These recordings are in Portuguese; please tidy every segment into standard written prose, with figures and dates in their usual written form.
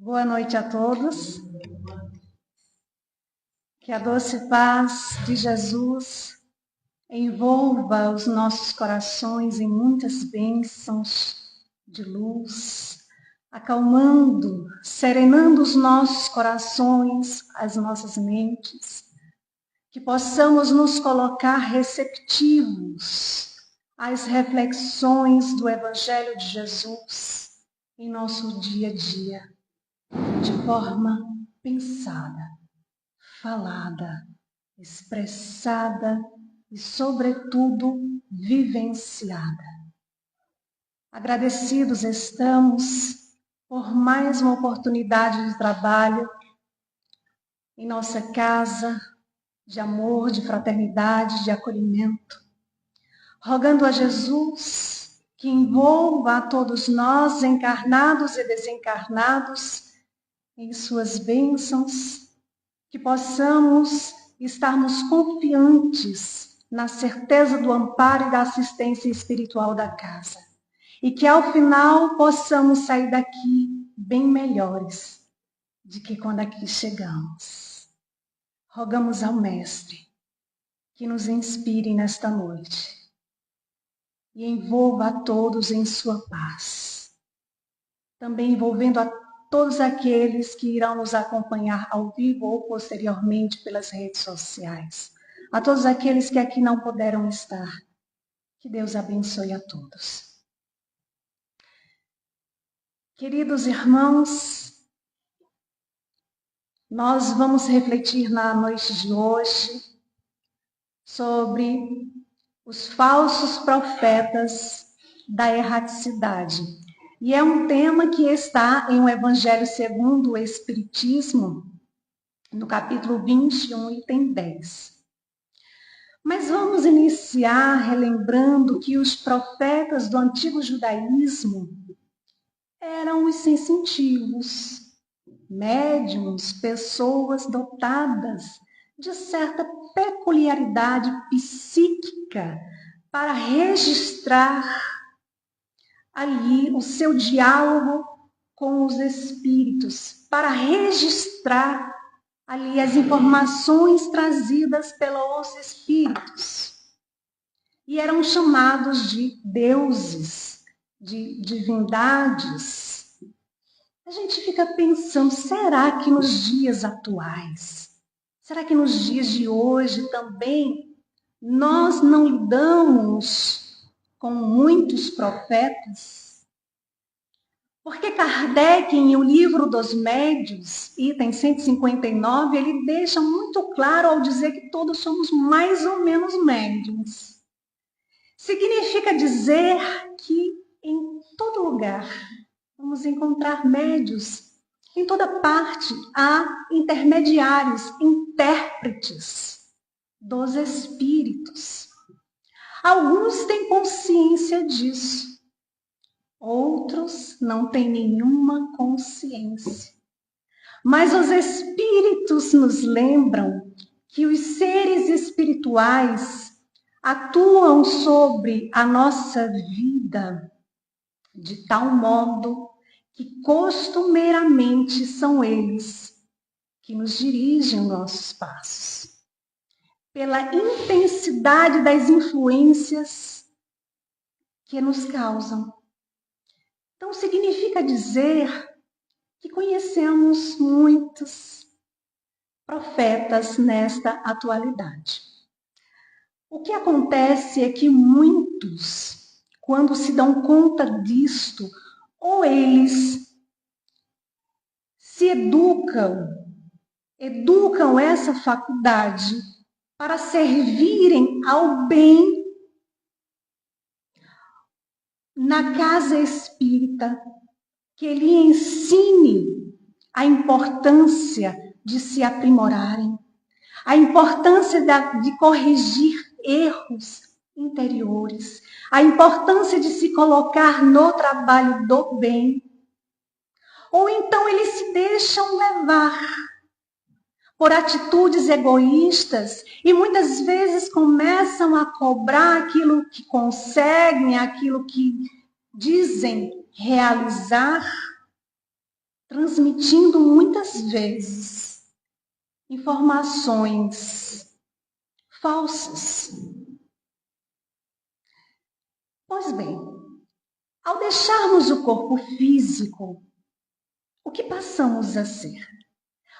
Boa noite a todos. Que a doce paz de Jesus envolva os nossos corações em muitas bênçãos de luz, acalmando, serenando os nossos corações, as nossas mentes, que possamos nos colocar receptivos às reflexões do Evangelho de Jesus em nosso dia a dia, de forma pensada, falada, expressada e, sobretudo, vivenciada. Agradecidos estamos por mais uma oportunidade de trabalho em nossa casa, de amor, de fraternidade, de acolhimento, rogando a Jesus que envolva a todos nós, encarnados e desencarnados, em suas bênçãos, que possamos estarmos confiantes na certeza do amparo e da assistência espiritual da casa. E que ao final possamos sair daqui bem melhores do que quando aqui chegamos. Rogamos ao Mestre que nos inspire nesta noite e envolva a todos em sua paz. Também envolvendo a todos aqueles que irão nos acompanhar ao vivo ou posteriormente pelas redes sociais. A todos aqueles que aqui não puderam estar. Que Deus abençoe a todos. Queridos irmãos, nós vamos refletir na noite de hoje sobre os falsos profetas da erraticidade. E é um tema que está em o Evangelho segundo o Espiritismo, no capítulo 21, item 10. Mas vamos iniciar relembrando que os profetas do antigo judaísmo eram os sensitivos, médiuns, pessoas dotadas de certa peculiaridade psíquica para registrar ali o seu diálogo com os espíritos, para registrar ali as informações trazidas pelos espíritos. E eram chamados de deuses, de divindades. A gente fica pensando, será que nos dias atuais, será que nos dias de hoje também nós não lidamos com muitos profetas? Porque Kardec, em O Livro dos Médiuns, item 159, ele deixa muito claro ao dizer que todos somos mais ou menos médiuns. Significa dizer que em todo lugar vamos encontrar médiuns, em toda parte há intermediários, intérpretes dos espíritos. Alguns têm consciência disso, outros não têm nenhuma consciência. Mas os espíritos nos lembram que os seres espirituais atuam sobre a nossa vida de tal modo que costumeiramente são eles que nos dirigem os nossos passos. Pela intensidade das influências que nos causam. Então, significa dizer que conhecemos muitos profetas nesta atualidade. O que acontece é que muitos, quando se dão conta disto, ou eles se educam essa faculdade para servirem ao bem na casa espírita, que ele ensine a importância de se aprimorarem, a importância de corrigir erros interiores, a importância de se colocar no trabalho do bem. Ou então eles se deixam levar por atitudes egoístas e muitas vezes começam a cobrar aquilo que conseguem, aquilo que dizem realizar, transmitindo muitas vezes informações falsas. Pois bem, ao deixarmos o corpo físico, o que passamos a ser?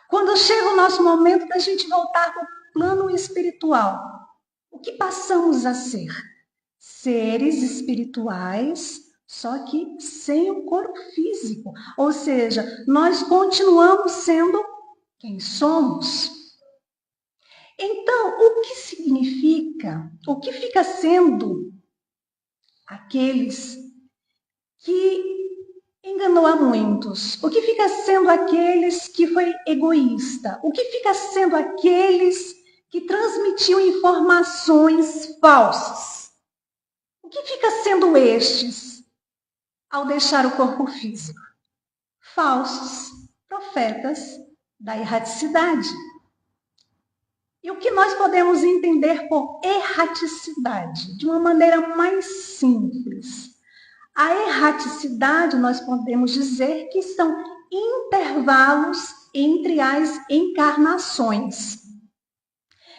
Quando chega o nosso momento da gente voltar para o plano espiritual, o que passamos a ser? Seres espirituais, só que sem o corpo físico. Ou seja, nós continuamos sendo quem somos. Então, o que significa, o que fica sendo aqueles que enganou a muitos? O que fica sendo aqueles que foi egoísta? O que fica sendo aqueles que transmitiam informações falsas? O que fica sendo estes ao deixar o corpo físico? Falsos profetas da erraticidade. E o que nós podemos entender por erraticidade? De uma maneira mais simples. A erraticidade, nós podemos dizer que são intervalos entre as encarnações.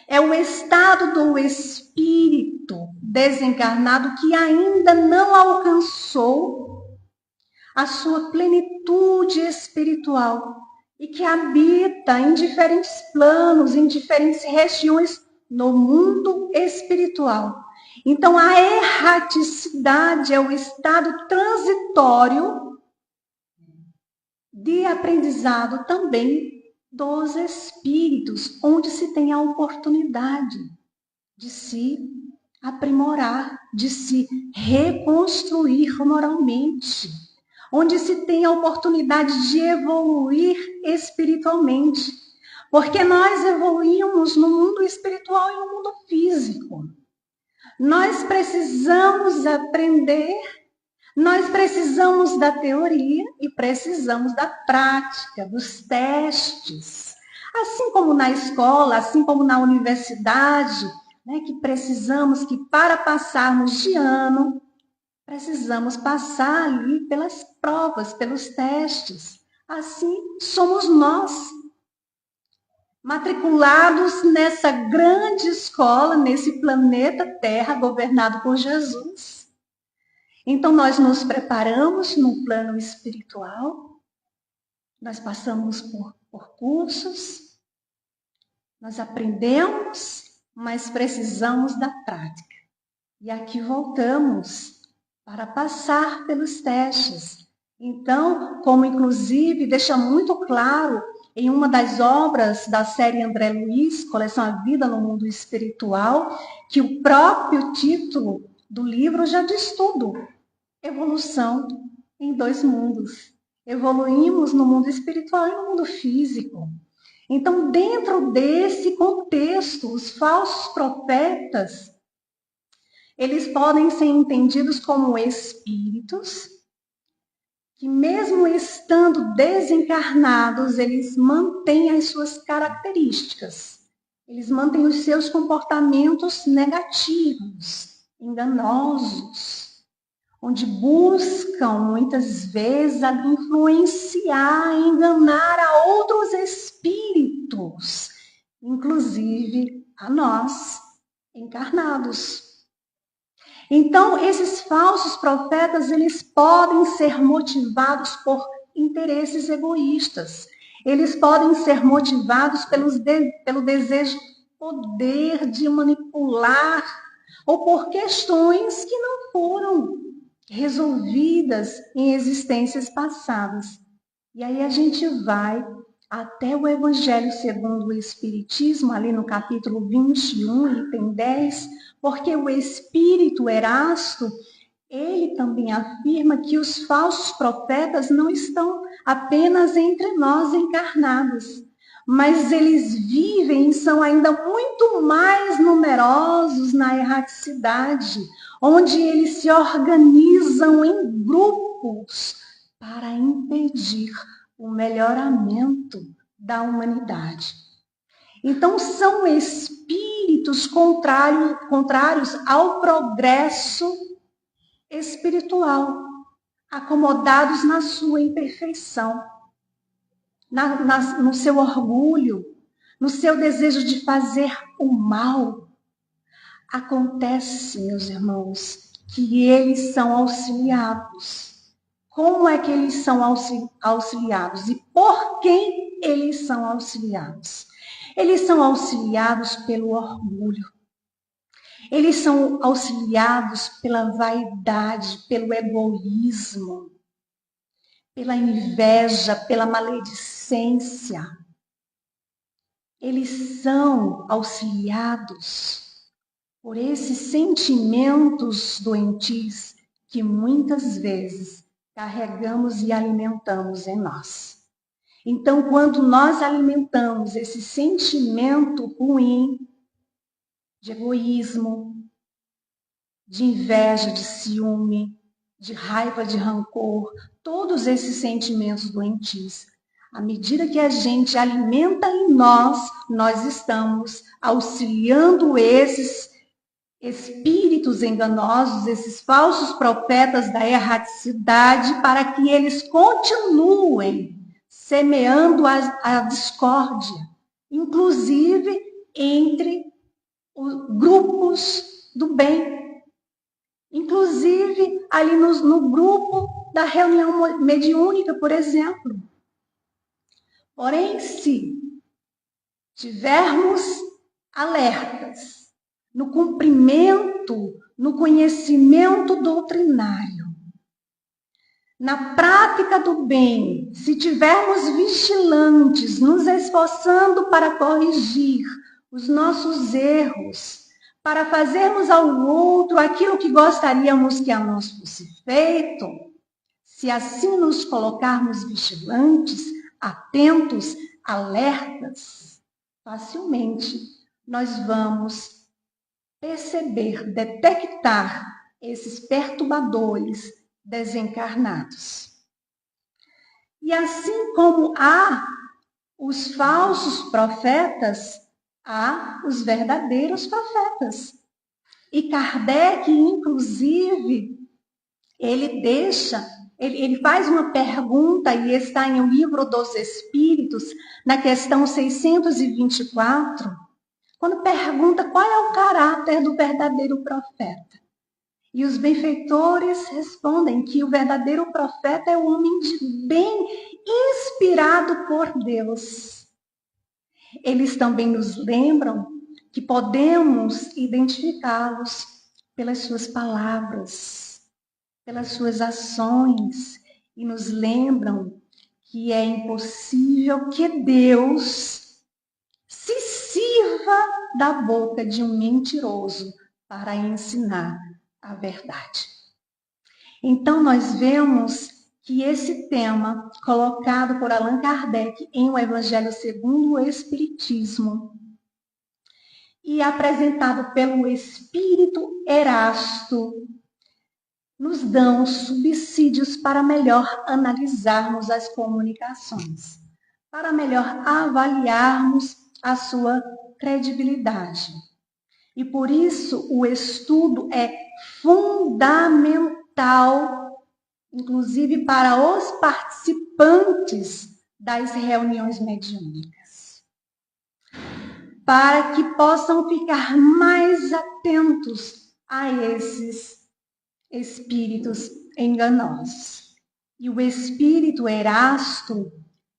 É o estado do espírito desencarnado que ainda não alcançou a sua plenitude espiritual e que habita em diferentes planos, em diferentes regiões no mundo espiritual. Então, a erraticidade é o estado transitório de aprendizado também dos espíritos, onde se tem a oportunidade de se aprimorar, de se reconstruir moralmente, onde se tem a oportunidade de evoluir espiritualmente, porque nós evoluímos no mundo espiritual e no mundo físico. Nós precisamos aprender, nós precisamos da teoria e precisamos da prática, dos testes. Assim como na escola, assim como na universidade, né, que precisamos que para passarmos de ano, precisamos passar ali pelas provas, pelos testes. Assim somos nós, matriculados nessa grande escola, nesse planeta Terra, governado por Jesus. Então, nós nos preparamos no plano espiritual, nós passamos por cursos, nós aprendemos, mas precisamos da prática. E aqui voltamos para passar pelos testes. Então, como inclusive deixa muito claro em uma das obras da série André Luiz, Coleção A Vida no Mundo Espiritual, que o próprio título do livro já diz tudo. Evolução em dois mundos. Evoluímos no mundo espiritual e no mundo físico. Então, dentro desse contexto, os falsos profetas, eles podem ser entendidos como espíritos que, mesmo estando desencarnados, eles mantêm as suas características. Eles mantêm os seus comportamentos negativos, enganosos, onde buscam, muitas vezes, influenciar, enganar a outros espíritos, inclusive a nós, encarnados. Então, esses falsos profetas, eles podem ser motivados por interesses egoístas. Eles podem ser motivados pelo desejo de poder, de manipular, ou por questões que não foram resolvidas em existências passadas. E aí a gente vai até o Evangelho segundo o Espiritismo, ali no capítulo 21, item 10, porque o Espírito Erasto, ele também afirma que os falsos profetas não estão apenas entre nós encarnados, mas eles vivem e são ainda muito mais numerosos na erraticidade, onde eles se organizam em grupos para impedir o melhoramento da humanidade. Então, são espíritos contrários ao progresso espiritual, acomodados na sua imperfeição. no seu orgulho, no seu desejo de fazer o mal. Acontece, meus irmãos, que eles são auxiliados. Como é que eles são auxiliados? E por quem eles são auxiliados? Eles são auxiliados pelo orgulho. Eles são auxiliados pela vaidade, pelo egoísmo, pela inveja, pela maledicência. Eles são auxiliados por esses sentimentos doentios que muitas vezes carregamos e alimentamos em nós. Então, quando nós alimentamos esse sentimento ruim de egoísmo, de inveja, de ciúme, de raiva, de rancor, todos esses sentimentos doentios, à medida que a gente alimenta em nós, nós estamos auxiliando esses espíritos enganosos, esses falsos profetas da erraticidade, para que eles continuem semeando a discórdia, inclusive entre os grupos do bem, inclusive ali no grupo da reunião mediúnica, por exemplo. Porém, se tivermos alertas no cumprimento, no conhecimento doutrinário, na prática do bem, se tivermos vigilantes, nos esforçando para corrigir os nossos erros, para fazermos ao outro aquilo que gostaríamos que a nós fosse feito, se assim nos colocarmos vigilantes, atentos, alertas, facilmente nós vamos perceber, detectar esses perturbadores desencarnados. E assim como há os falsos profetas, há os verdadeiros profetas. E Kardec, inclusive, ele faz uma pergunta, e está em O Livro dos Espíritos, na questão 624, quando pergunta qual é o caráter do verdadeiro profeta. E os benfeitores respondem que o verdadeiro profeta é o homem de bem, inspirado por Deus. Eles também nos lembram que podemos identificá-los pelas suas palavras, pelas suas ações, e nos lembram que é impossível que Deus se sirva da boca de um mentiroso para ensinar a verdade. Então, nós vemos que esse tema, colocado por Allan Kardec em O Evangelho segundo o Espiritismo, e apresentado pelo Espírito Erasto, nos dão subsídios para melhor analisarmos as comunicações, para melhor avaliarmos a sua credibilidade. E por isso o estudo é fundamental, inclusive para os participantes das reuniões mediúnicas, para que possam ficar mais atentos a esses espíritos enganosos. E o espírito Erasto,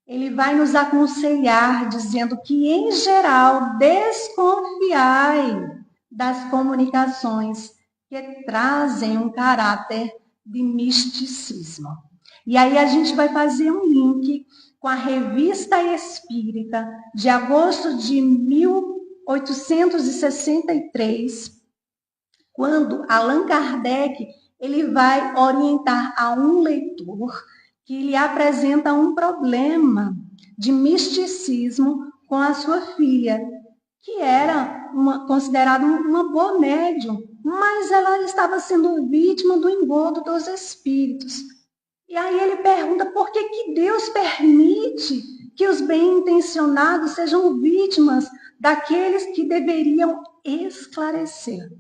ele vai nos aconselhar dizendo que, em geral, desconfiai das comunicações que trazem um caráter de misticismo. E aí a gente vai fazer um link com a Revista Espírita de agosto de 1863, quando Allan Kardec ele vai orientar a um leitor que lhe apresenta um problema de misticismo com a sua filha, que era considerada uma boa médium, mas ela estava sendo vítima do engodo dos espíritos. E aí ele pergunta por que Deus permite que os bem-intencionados sejam vítimas daqueles que deveriam esclarecer.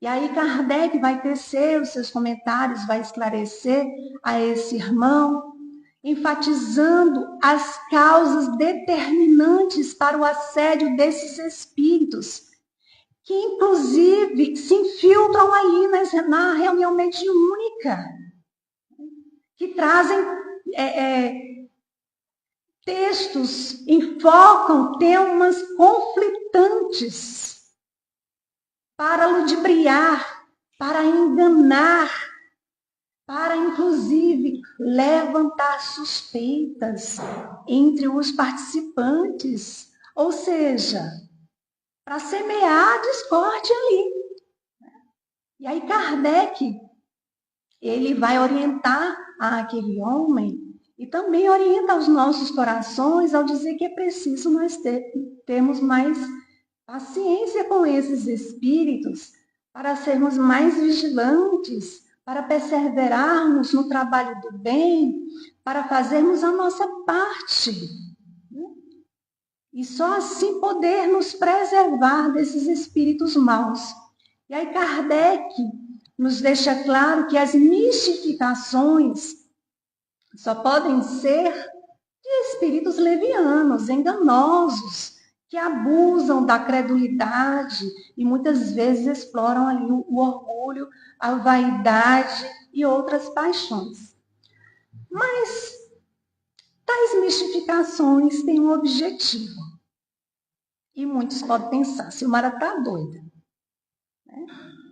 E aí Kardec vai tecer os seus comentários, vai esclarecer a esse irmão enfatizando as causas determinantes para o assédio desses espíritos, que inclusive se infiltram aí na reunião mediúnica, que trazem textos, enfocam temas conflitantes para ludibriar, para enganar, para inclusive levantar suspeitas entre os participantes, ou seja, para semear a discórdia ali. E aí Kardec, ele vai orientar aquele homem e também orienta os nossos corações ao dizer que é preciso nós termos mais paciência com esses espíritos para sermos mais vigilantes, para perseverarmos no trabalho do bem, para fazermos a nossa parte. E só assim poder nos preservar desses espíritos maus. E aí Kardec nos deixa claro que as mistificações só podem ser de espíritos levianos, enganosos, que abusam da credulidade e muitas vezes exploram ali o orgulho, a vaidade e outras paixões. Mas tais mistificações têm um objetivo. E muitos podem pensar, Silmara está doida.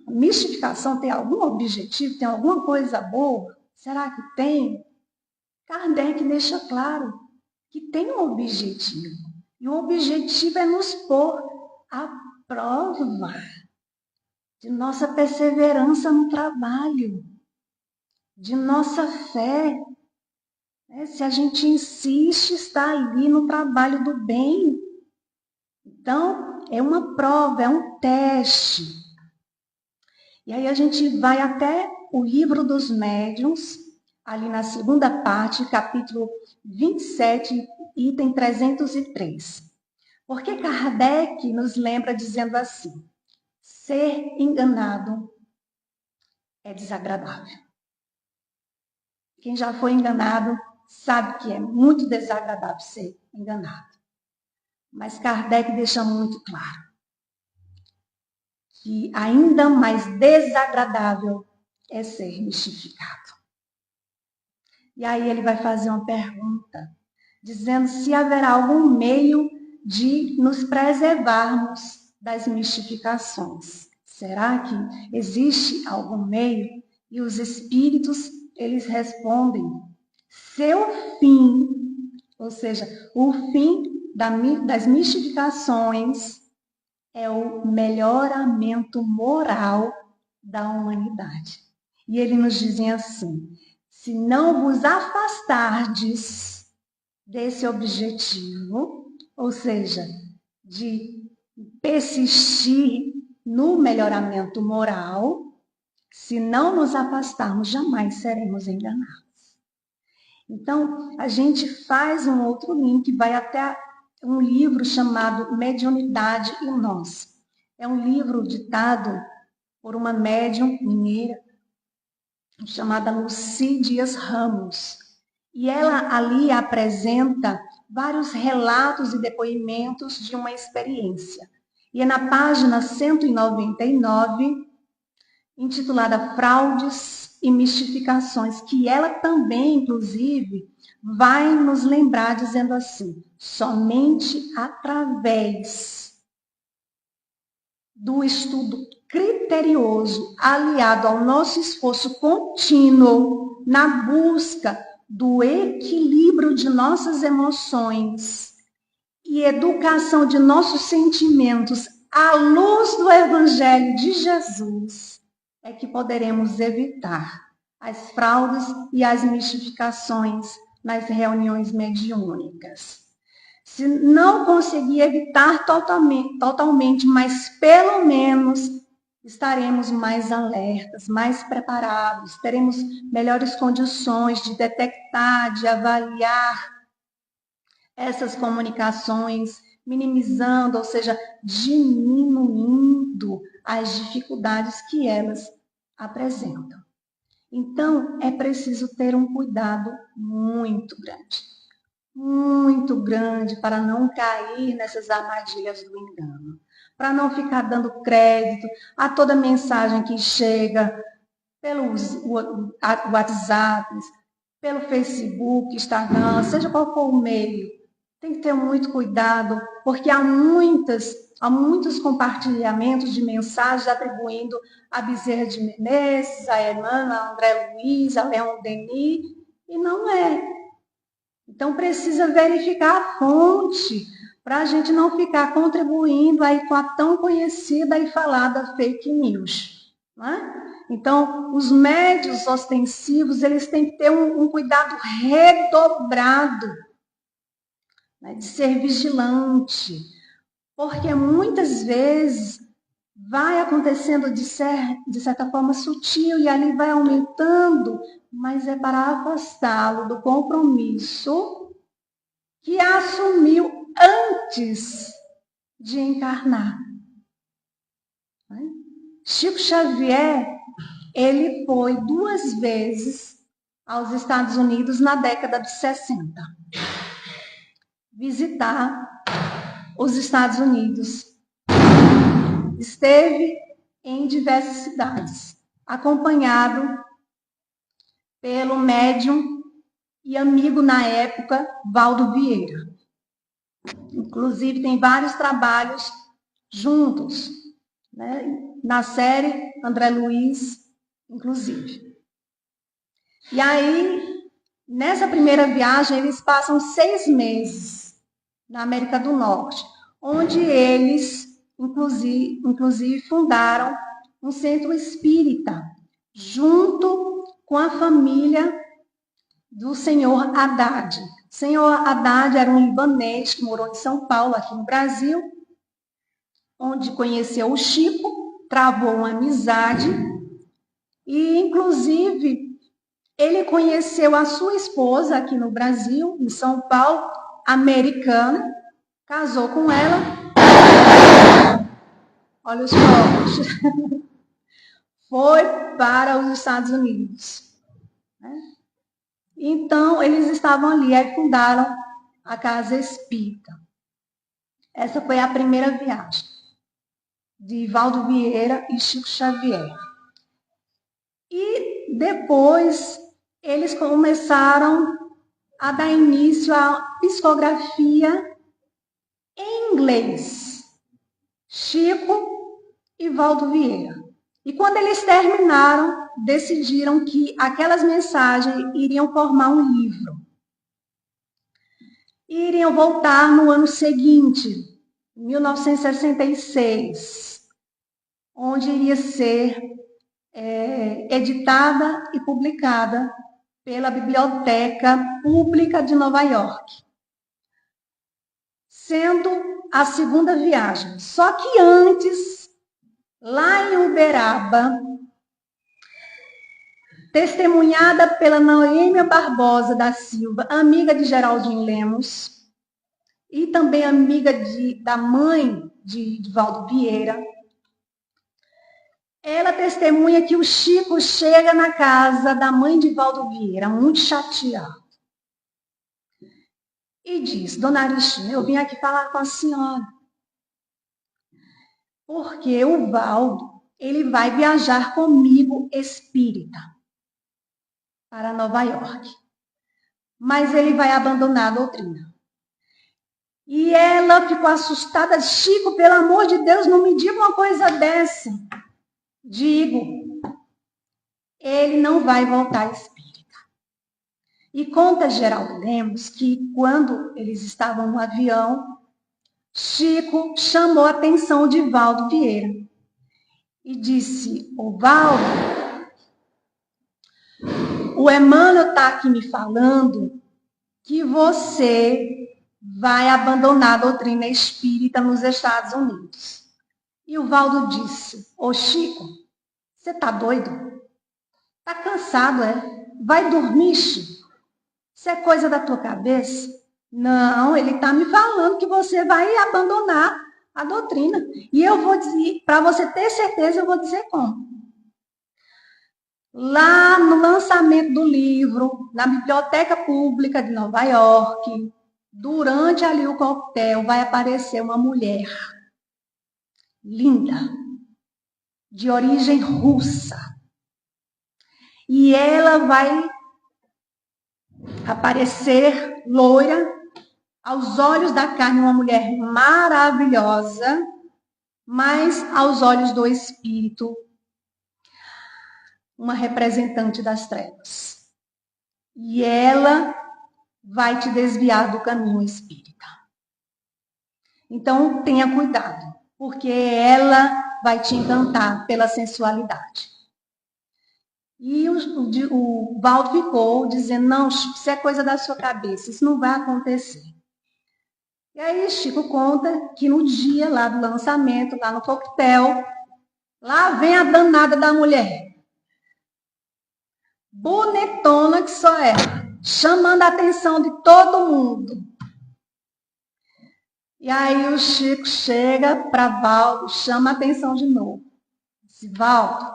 A mistificação tem algum objetivo, tem alguma coisa boa? Será que tem? Kardec deixa claro que tem um objetivo. E o objetivo é nos pôr à prova de nossa perseverança no trabalho, de nossa fé. Se a gente insiste, está ali no trabalho do bem. Então, é uma prova, é um teste. E aí a gente vai até o Livro dos Médiuns, ali na segunda parte, capítulo 27, item 303. Porque Kardec nos lembra dizendo assim: ser enganado é desagradável. Quem já foi enganado sabe que é muito desagradável ser enganado. Mas Kardec deixa muito claro que ainda mais desagradável é ser mistificado. E aí ele vai fazer uma pergunta, dizendo se haverá algum meio de nos preservarmos das mistificações. Será que existe algum meio? E os espíritos, eles respondem, seu fim, ou seja, o fim das mistificações é o melhoramento moral da humanidade. E eles nos dizem assim, se não vos afastardes desse objetivo, ou seja, de persistir no melhoramento moral, se não nos afastarmos, jamais seremos enganados. Então, a gente faz um outro link, vai até um livro chamado Mediunidade e Nós. É um livro ditado por uma médium mineira chamada Lucy Dias Ramos. E ela ali apresenta vários relatos e depoimentos de uma experiência. E é na página 199, intitulada Fraudes e Mistificações, que ela também, inclusive, vai nos lembrar dizendo assim, somente através do estudo criterioso, aliado ao nosso esforço contínuo na busca do equilíbrio de nossas emoções e educação de nossos sentimentos à luz do Evangelho de Jesus, é que poderemos evitar as fraudes e as mistificações nas reuniões mediúnicas. Se não conseguir evitar totalmente, mas pelo menos estaremos mais alertas, mais preparados, teremos melhores condições de detectar, de avaliar essas comunicações, minimizando, ou seja, diminuindo as dificuldades que elas apresentam. Então, é preciso ter um cuidado muito grande para não cair nessas armadilhas do engano, para não ficar dando crédito a toda mensagem que chega pelo WhatsApp, pelo Facebook, Instagram, seja qual for o meio. Tem que ter muito cuidado, porque há muitos compartilhamentos de mensagens atribuindo a Bezerra de Menezes, a Emmanuel, a André Luiz, a Leon Denis, e não é. Então, precisa verificar a fonte, para a gente não ficar contribuindo aí com a tão conhecida e falada fake news. Não é? Então, os médios ostensivos, eles têm que ter um cuidado redobrado, né, de ser vigilante, porque muitas vezes vai acontecendo de certa forma sutil e ali vai aumentando, mas é para afastá-lo do compromisso que assumiu antes de encarnar. Chico Xavier, ele foi 2 vezes aos Estados Unidos na década de 60, visitar os Estados Unidos. Esteve em diversas cidades, acompanhado pelo médium e amigo na época, Valdo Vieira. Inclusive, tem vários trabalhos juntos, né? Na série André Luiz, inclusive. E aí, nessa primeira viagem, eles passam 6 meses na América do Norte, onde eles, inclusive fundaram um centro espírita, junto com a família do senhor Haddad. O senhor Haddad era um libanês que morou em São Paulo, aqui no Brasil, onde conheceu o Chico, travou uma amizade e, inclusive, ele conheceu a sua esposa aqui no Brasil, em São Paulo, americana, casou com ela. Olha os fogos. Foi para os Estados Unidos. Então, eles estavam ali, aí fundaram a Casa Espírita. Essa foi a primeira viagem de Valdo Vieira e Chico Xavier. E depois eles começaram a dar início à psicografia em inglês. Chico e Valdo Vieira. E quando eles terminaram, decidiram que aquelas mensagens iriam formar um livro. E iriam voltar no ano seguinte, 1966, onde iria ser editada e publicada pela Biblioteca Pública de Nova York, sendo a segunda viagem. Só que antes, lá em Uberaba, testemunhada pela Noêmia Barbosa da Silva, amiga de Geraldinho Lemos, e também amiga da mãe de Valdo Vieira, ela testemunha que o Chico chega na casa da mãe de Valdo Vieira, muito chateado, e diz: Dona Aristina, eu vim aqui falar com a senhora, porque o Valdo, ele vai viajar comigo espírita para Nova York, mas ele vai abandonar a doutrina. E ela ficou assustada. Chico, pelo amor de Deus, não me diga uma coisa dessa. Digo, ele não vai voltar espírita. E conta Geraldo Lemos que quando eles estavam no avião, Chico chamou a atenção de Valdo Vieira e disse: ô Valdo, o Emmanuel está aqui me falando que você vai abandonar a doutrina espírita nos Estados Unidos. E o Valdo disse: ô Chico, você está doido? Está cansado, é? Vai dormir, Chico? Isso é coisa da tua cabeça? Não, ele está me falando que você vai abandonar a doutrina. E eu vou dizer, para você ter certeza, eu vou dizer como. Lá no lançamento do livro, na Biblioteca Pública de Nova York, durante ali o coquetel, vai aparecer uma mulher linda, de origem russa. E ela vai aparecer loira, aos olhos da carne, uma mulher maravilhosa, mas aos olhos do espírito, uma representante das trevas. E ela vai te desviar do caminho espírita. Então, tenha cuidado, porque ela vai te encantar pela sensualidade. E o Valdo ficou dizendo, não, Chico, isso é coisa da sua cabeça, isso não vai acontecer. E aí Chico conta que no dia lá do lançamento, lá no coquetel, lá vem a danada da mulher. Bonitona que só é, chamando a atenção de todo mundo. E aí o Chico chega para Valdo, chama a atenção de novo. Diz, Valdo,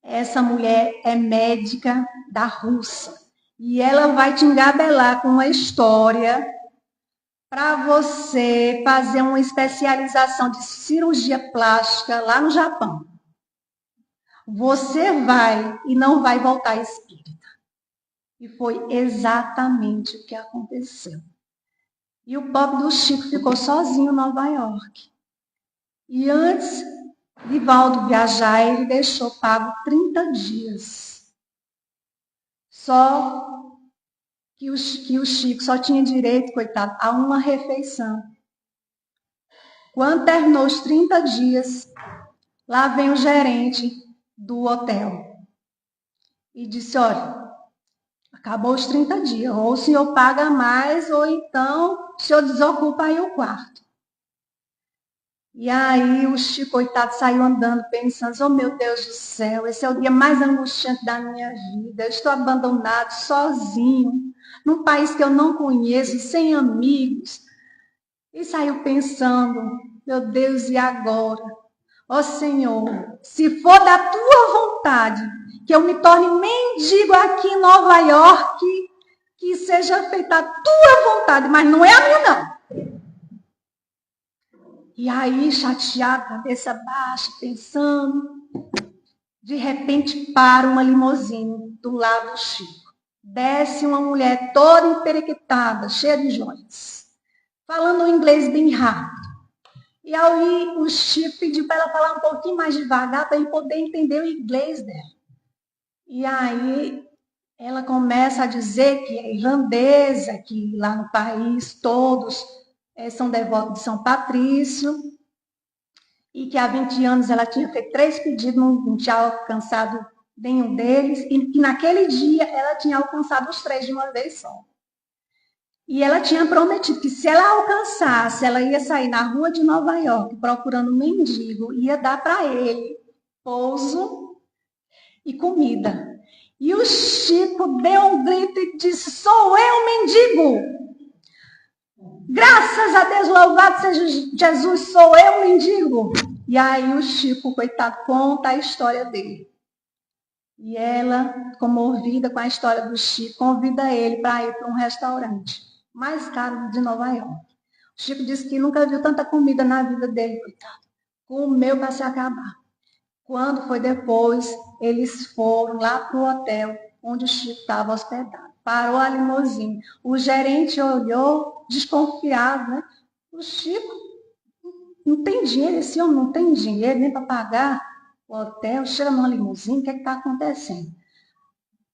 essa mulher é médica da Rússia. E ela vai te engabelar com uma história para você fazer uma especialização de cirurgia plástica lá no Japão. Você vai e não vai voltar espírita. E foi exatamente o que aconteceu. E o pobre do Chico ficou sozinho em Nova York. E antes de Valdo viajar, ele deixou pago 30 dias. Só que o Chico só tinha direito, coitado, a uma refeição. Quando terminou os 30 dias, lá vem o gerente do hotel e disse, olha, acabou os 30 dias, ou o senhor paga mais, ou então o senhor desocupa aí o quarto. E aí o Chico, coitado, saiu andando, pensando, oh meu Deus do céu, esse é o dia mais angustiante da minha vida, eu estou abandonado, sozinho, num país que eu não conheço, sem amigos. E saiu pensando, meu Deus, e agora? Ó Senhor, se for da tua vontade, que eu me torne mendigo aqui em Nova York, que seja feita a tua vontade, mas não é a minha não. E aí, chateado, cabeça baixa, pensando, de repente para uma limusine do lado do Chico. Desce uma mulher toda emperequitada, cheia de joias, falando um inglês bem rápido. E aí o Chico pediu para ela falar um pouquinho mais devagar para ele poder entender o inglês dela. E aí ela começa a dizer que é irlandesa, que lá no país todos são devotos de São Patrício, e que há 20 anos ela tinha feito 3 pedidos, não tinha alcançado nenhum deles, e que naquele dia ela tinha alcançado os 3 de uma vez só. E ela tinha prometido que se ela alcançasse, ela ia sair na rua de Nova York procurando um mendigo, ia dar para ele pouso e comida. E o Chico deu um grito e disse, sou eu, mendigo! Graças a Deus, louvado seja Jesus, sou eu, mendigo! E aí o Chico, coitado, conta a história dele. E ela, comovida com a história do Chico, convida ele para ir para um restaurante mais caro de Nova York. O Chico disse que nunca viu tanta comida na vida dele, coitado. Comeu para se acabar. Quando foi depois, eles foram lá para o hotel onde o Chico estava hospedado. Parou a limusine. O gerente olhou, desconfiado, né? O Chico não tem dinheiro, esse homem não tem dinheiro nem para pagar o hotel. Chega numa limusine, o que está acontecendo?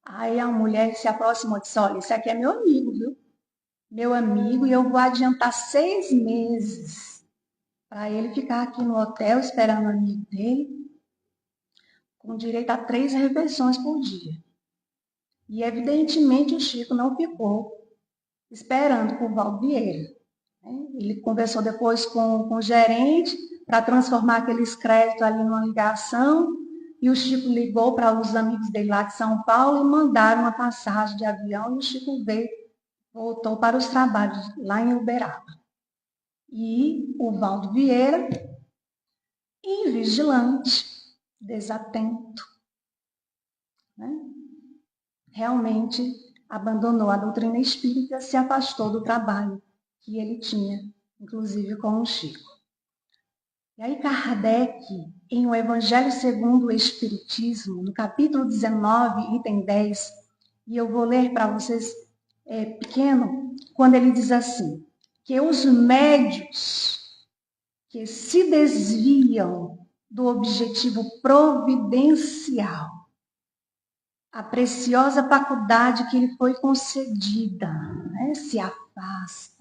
Aí a mulher se aproximou e disse, olha, esse aqui é meu amigo, viu? Meu amigo, e eu vou adiantar 6 meses para ele ficar aqui no hotel esperando o amigo dele, com direito a 3 refeições por dia. E evidentemente o Chico não ficou esperando por Valdo Vieira. Ele conversou depois com o gerente para transformar aqueles créditos ali numa ligação, e o Chico ligou para os amigos dele lá de São Paulo e mandaram uma passagem de avião, e o Chico veio, voltou para os trabalhos lá em Uberaba. E o Valdo Vieira, invigilante, desatento, né? Realmente abandonou a doutrina espírita, se afastou do trabalho que ele tinha, inclusive com o Chico. E aí Kardec, em O Evangelho segundo o Espiritismo, no capítulo 19, item 10, e eu vou ler para vocês pequeno, quando ele diz assim, que os médios que se desviam do objetivo providencial, a preciosa faculdade que lhe foi concedida, né, se afasta,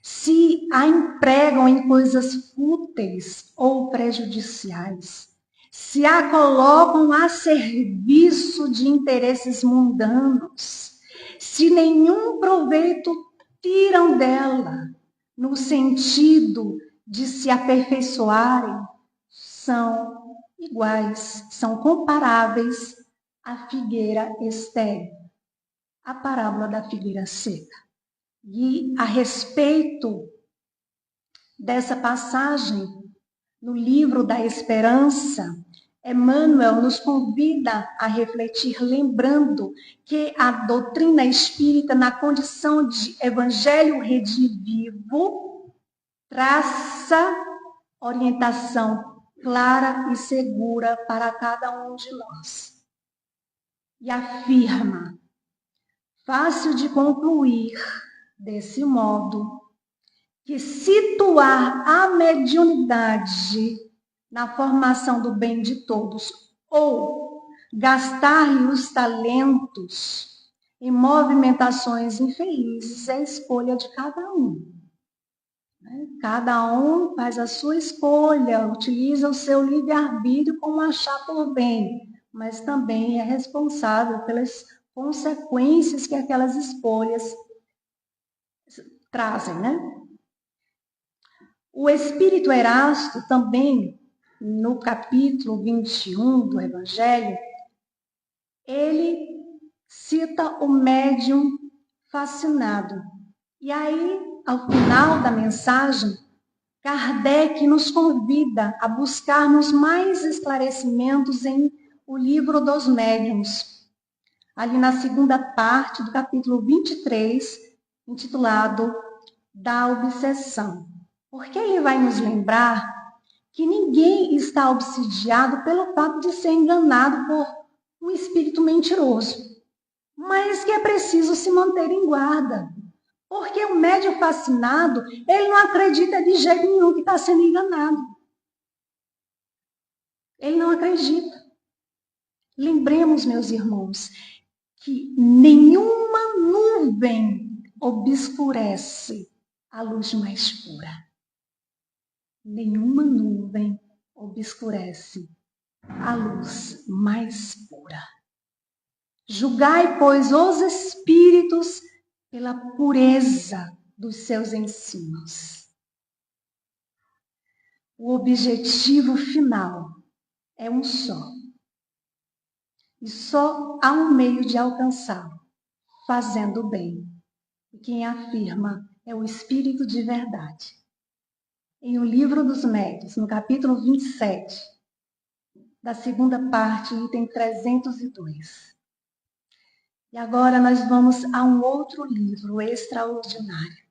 se a empregam em coisas fúteis ou prejudiciais, se a colocam a serviço de interesses mundanos, se nenhum proveito tiram dela, no sentido de se aperfeiçoarem, são iguais, são comparáveis à figueira estéril, a parábola da figueira seca. E a respeito dessa passagem, no livro da Esperança, Emmanuel nos convida a refletir, lembrando que a doutrina espírita, na condição de evangelho redivivo, traça orientação clara e segura para cada um de nós. E afirma, fácil de concluir, desse modo, que situar a mediunidade na formação do bem de todos ou gastar-lhe os talentos em movimentações infelizes é a escolha de cada um. Cada um faz a sua escolha, utiliza o seu livre-arbítrio como achar por bem, mas também é responsável pelas consequências que aquelas escolhas trazem, né? O Espírito Erasto também, no capítulo 21 do Evangelho, ele cita o médium fascinado. E aí, ao final da mensagem, Kardec nos convida a buscarmos mais esclarecimentos em O Livro dos Médiuns, ali na segunda parte do capítulo 23, intitulado Da Obsessão. Porque ele vai nos lembrar que ninguém está obsidiado pelo fato de ser enganado por um espírito mentiroso, mas que é preciso se manter em guarda. Porque o médium fascinado, ele não acredita de jeito nenhum que está sendo enganado. Ele não acredita. Lembremos, meus irmãos, que nenhuma nuvem obscurece a luz mais pura. Nenhuma nuvem obscurece a luz mais pura. Julgai, pois, os espíritos pela pureza dos seus ensinos. O objetivo final é um só. E só há um meio de alcançá-lo, fazendo o bem. E quem afirma é o Espírito de verdade. Em O Livro dos Médiuns, no capítulo 27, da segunda parte, item 302. E agora nós vamos a um outro livro extraordinário,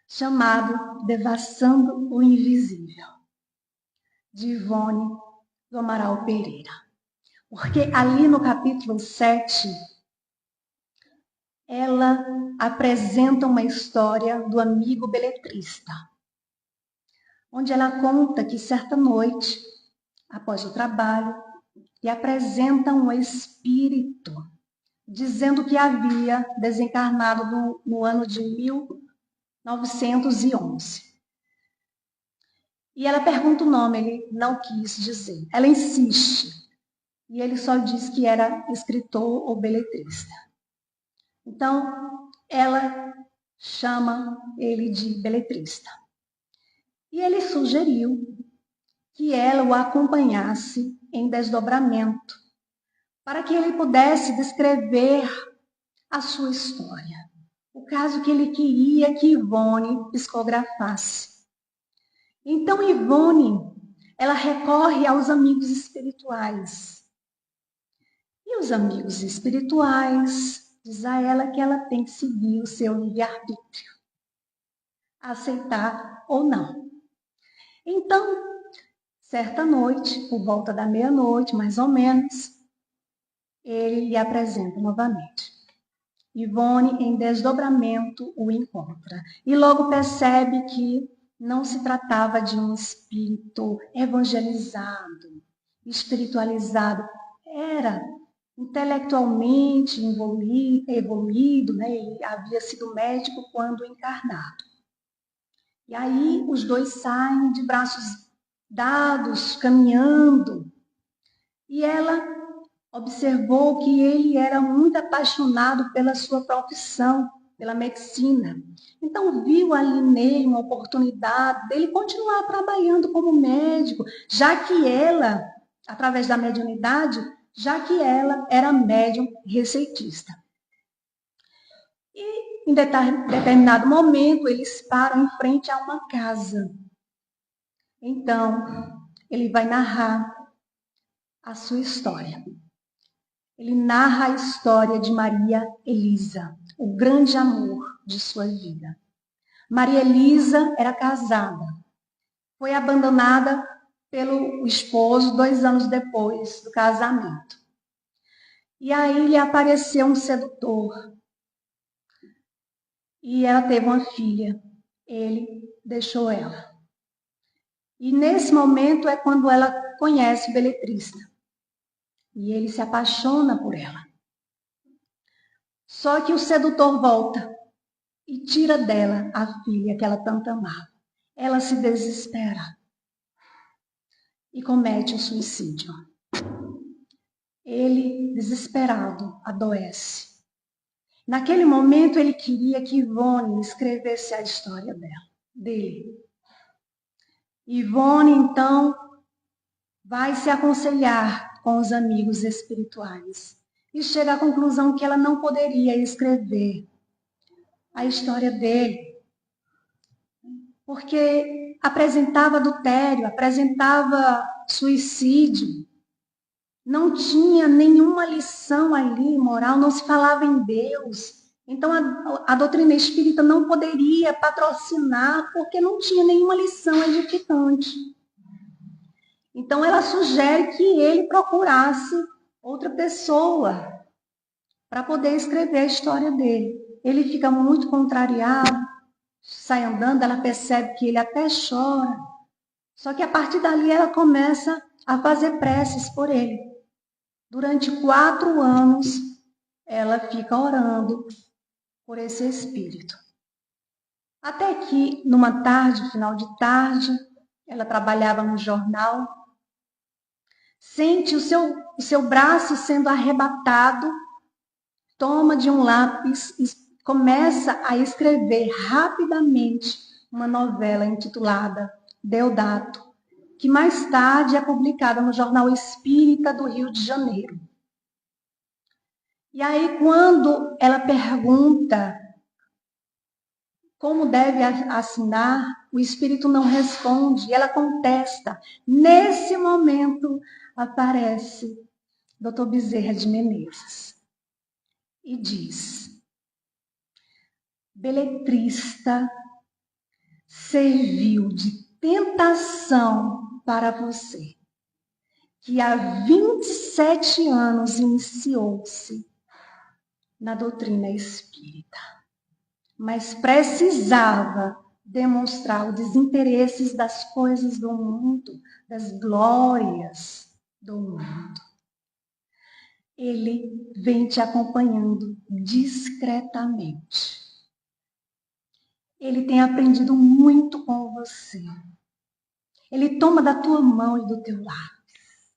chamado Devassando o Invisível, de Ivone do Amaral Pereira. Porque ali no capítulo 7, ela apresenta uma história do amigo beletrista, onde ela conta que certa noite, após o trabalho, lhe apresenta um espírito, dizendo que havia desencarnado no ano de 1911. E ela pergunta o nome, ele não quis dizer. Ela insiste. E ele só diz que era escritor ou beletrista. Então, ela chama ele de beletrista. E ele sugeriu que ela o acompanhasse em desdobramento, para que ele pudesse descrever a sua história. O caso que ele queria que Ivone psicografasse. Então, Ivone, ela recorre aos amigos espirituais. E os amigos espirituais diz a ela que ela tem que seguir o seu livre-arbítrio, aceitar ou não. Então, certa noite, por volta da meia-noite, mais ou menos, ele lhe apresenta novamente. Ivone, em desdobramento, o encontra. E logo percebe que não se tratava de um espírito evangelizado, espiritualizado. Era intelectualmente evoluído, né? Ele havia sido médico quando encarnado. E aí os dois saem de braços dados, caminhando. E ela observou que ele era muito apaixonado pela sua profissão, pela medicina. Então viu ali nele uma oportunidade dele continuar trabalhando como médico, já que ela, através da mediunidade, já que ela era médium receitista. E em determinado momento eles param em frente a uma casa. Então, ele vai narrar a sua história. Ele narra a história de Maria Elisa, o grande amor de sua vida. Maria Elisa era casada. Foi abandonada pelo esposo 2 anos depois do casamento. E aí lhe apareceu um sedutor. E ela teve uma filha. Ele deixou ela. E nesse momento é quando ela conhece o beletrista. E ele se apaixona por ela. Só que o sedutor volta e tira dela a filha que ela tanto amava. Ela se desespera e comete o suicídio. Ele, desesperado, adoece. Naquele momento, ele queria que Ivone escrevesse a história dele. Ivone, então, vai se aconselhar com os amigos espirituais e chega à conclusão que ela não poderia escrever a história dele, porque apresentava adultério, apresentava suicídio, não tinha nenhuma lição ali moral, não se falava em Deus. Então a doutrina espírita não poderia patrocinar porque não tinha nenhuma lição edificante. Então ela sugere que ele procurasse outra pessoa para poder escrever a história dele. Ele fica muito contrariado, sai andando, ela percebe que ele até chora. Só que a partir dali ela começa a fazer preces por ele. Durante 4 anos, ela fica orando por esse espírito. Até que, numa tarde, final de tarde, ela trabalhava no jornal, sente o seu braço sendo arrebatado, toma de um lápis e começa a escrever rapidamente uma novela intitulada Deodato, que mais tarde é publicada no Jornal Espírita do Rio de Janeiro. E aí, quando ela pergunta como deve assinar, o Espírito não responde, ela contesta. Nesse momento, aparece Dr. Bezerra de Menezes e diz: beletrista serviu de tentação para você, que há 27 anos iniciou-se na doutrina espírita, mas precisava demonstrar o desinteresse das coisas do mundo, das glórias do mundo. Ele vem te acompanhando discretamente. Ele tem aprendido muito com você. Ele toma da tua mão e do teu lápis.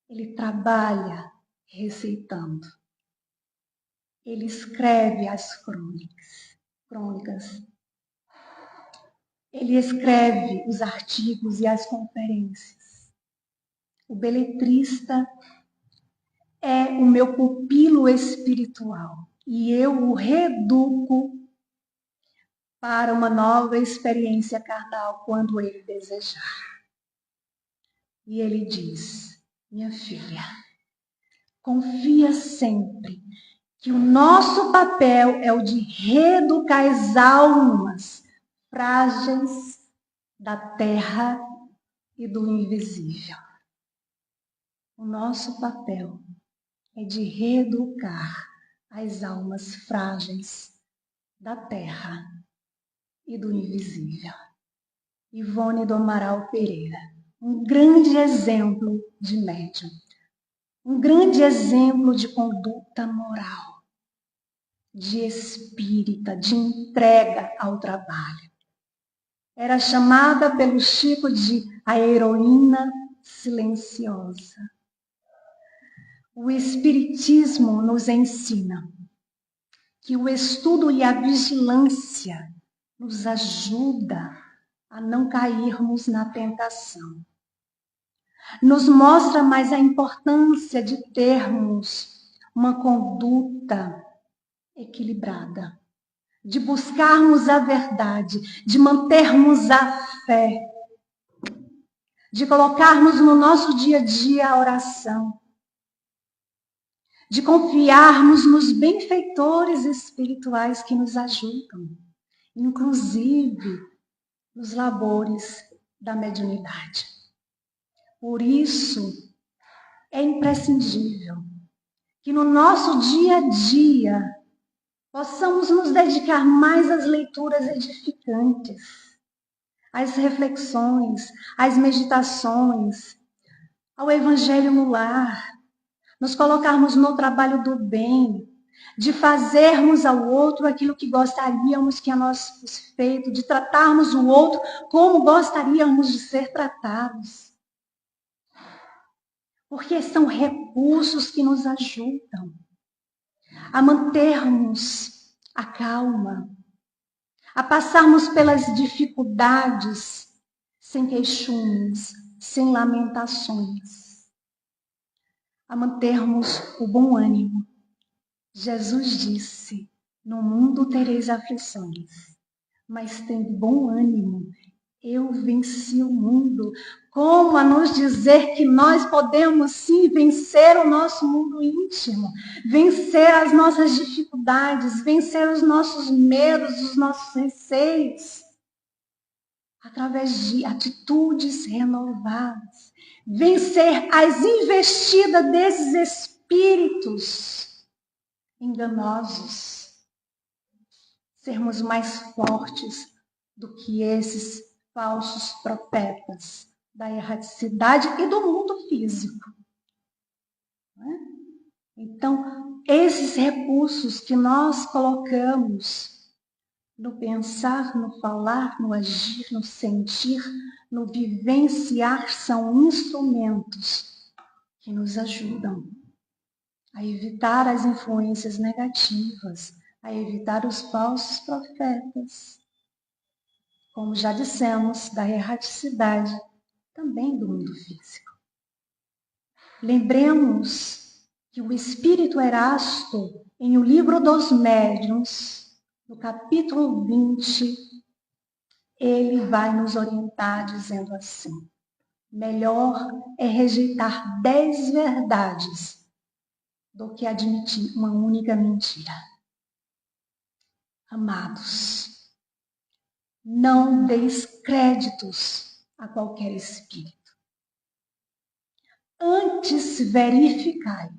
Ele trabalha receitando. Ele escreve as crônicas. Ele escreve os artigos e as conferências. O beletrista é o meu pupilo espiritual e eu o reeduco para uma nova experiência carnal quando ele desejar. E ele diz: minha filha, confia sempre que o nosso papel é o de reeducar as almas frágeis da terra e do invisível. O nosso papel é de reeducar as almas frágeis da terra e do invisível. Ivone do Amaral Pereira, um grande exemplo de médium, um grande exemplo de conduta moral, de espírita, de entrega ao trabalho. Era chamada pelo Chico de a heroína silenciosa. O Espiritismo nos ensina que o estudo e a vigilância nos ajuda a não cairmos na tentação. Nos mostra mais a importância de termos uma conduta equilibrada, de buscarmos a verdade, de mantermos a fé, de colocarmos no nosso dia a dia a oração, de confiarmos nos benfeitores espirituais que nos ajudam, inclusive nos labores da mediunidade. Por isso, é imprescindível que no nosso dia a dia possamos nos dedicar mais às leituras edificantes, às reflexões, às meditações, ao Evangelho no lar, nos colocarmos no trabalho do bem, de fazermos ao outro aquilo que gostaríamos que a nós fosse feito, de tratarmos o outro como gostaríamos de ser tratados. Porque são recursos que nos ajudam a mantermos a calma, a passarmos pelas dificuldades sem queixumes, sem lamentações, a mantermos o bom ânimo. Jesus disse: no mundo tereis aflições, mas tende bom ânimo, eu venci o mundo. Como a nos dizer que nós podemos sim vencer o nosso mundo íntimo, vencer as nossas dificuldades, vencer os nossos medos, os nossos receios, através de atitudes renovadas, vencer as investidas desses espíritos enganosos, sermos mais fortes do que esses falsos profetas da erraticidade e do mundo físico. Então, esses recursos que nós colocamos no pensar, no falar, no agir, no sentir, no vivenciar, são instrumentos que nos ajudam a evitar as influências negativas, a evitar os falsos profetas, como já dissemos, da erraticidade, também do mundo físico. Lembremos que o Espírito Erasto, em O Livro dos Médiuns, no capítulo 20, ele vai nos orientar dizendo assim: melhor é rejeitar 10 verdades do que admitir uma única mentira. Amados, não deis créditos a qualquer espírito. Antes verificai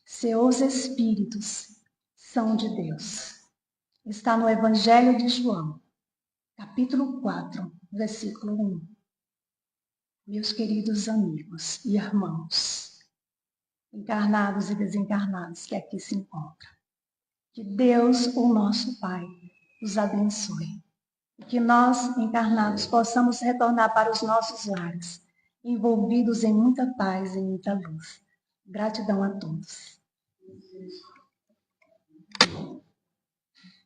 se os espíritos são de Deus. Está no Evangelho de João, capítulo 4, versículo 1. Meus queridos amigos e irmãos, encarnados e desencarnados que aqui se encontram, que Deus, o nosso Pai, os abençoe. E que nós, encarnados, possamos retornar para os nossos lares, envolvidos em muita paz e muita luz. Gratidão a todos.